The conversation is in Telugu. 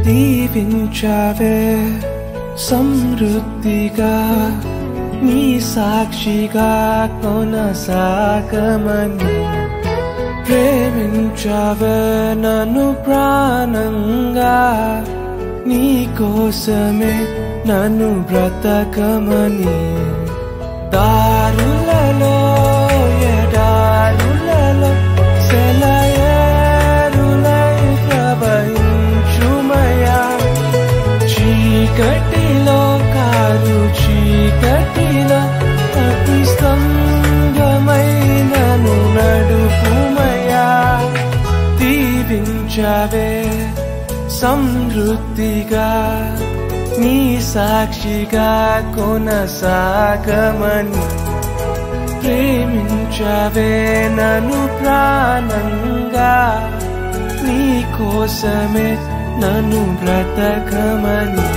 దీవించావే సమృద్ధిగా నీ సాక్షిగా కొనసాగమని ప్రేమించావే నన్ను ప్రాణంగా నీ కోసమే నన్ను బ్రతకమని దారులలో ఎడారులలో సెలయేరులై ప్రవహించుమయా చీకటిలో కారు చీకటిలో అతి స్తంభమైనను నడుపుమయా దీవించావే సమృద్ధిగా నీ సాక్షిగా కొనసాగమని ప్రేమించావే నన్ను ప్రాణంగా నీ కోసమే నన్ను బ్రతకమని